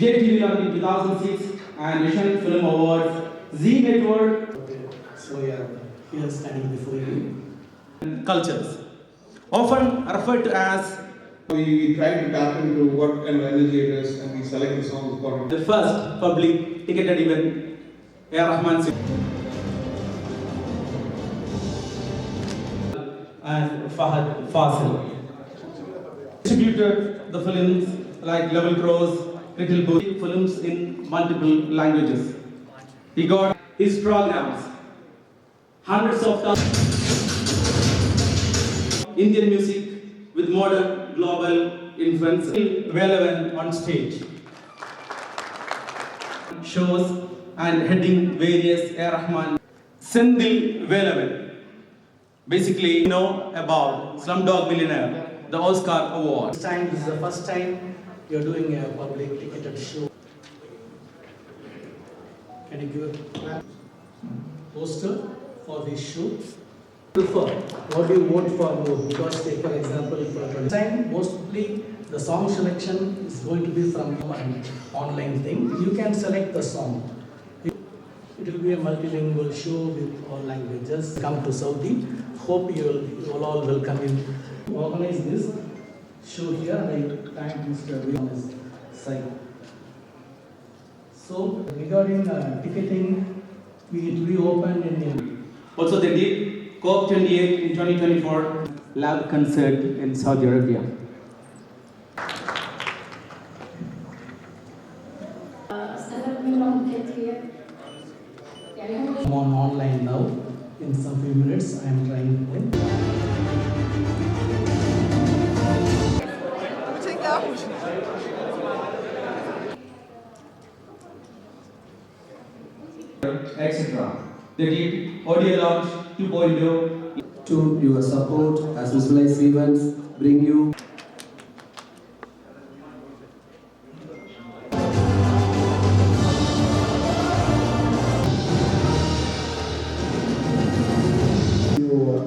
Vijay TV on the 2006 and National Film Awards, Z Network. So yeah, here standing before you. Cultures, often referred to as we try to tap into what kind of energy it is and we select the songs accordingly. the first public ticketed event, A. Rahman and Fahad Fasil. Distributed the films like Level Crows, Little Boy, films in multiple languages. He got his programs, hundreds of thousands. Indian music with modern global influence, relevant on stage. Shows and heading various A. Rahman. Sendil Velavan. Basically, you know about Slumdog Millionaire, the Oscar Award. This is the first time you're doing a public ticketed show. Can you give a poster for this show? What do you vote for more? Because take an example for this time, mostly the song selection is going to be from an online thing. You can select the song. It will be a multilingual show with all languages. Come to Saudi. Hope you all will come in. Organize this show here. I thank Mr. Lee on his side. So regarding ticketing, it will be open in. Also, they did COP28 in 2024 lab concert in Saudi Arabia. I'm on online now. In some few minutes, I am trying to. Etc. They did audio launch 2.0. To your support as visualized events bring you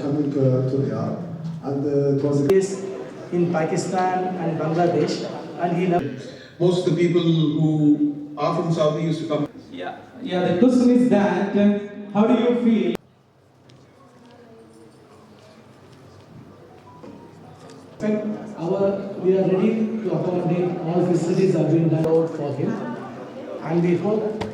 coming to Riyadh, and it was In Pakistan and Bangladesh, and he never. Most of the people who are from Saudi used to come. Yeah. The question is that how do you feel? We are ready to accommodate all facilities are being done out for him, and we hope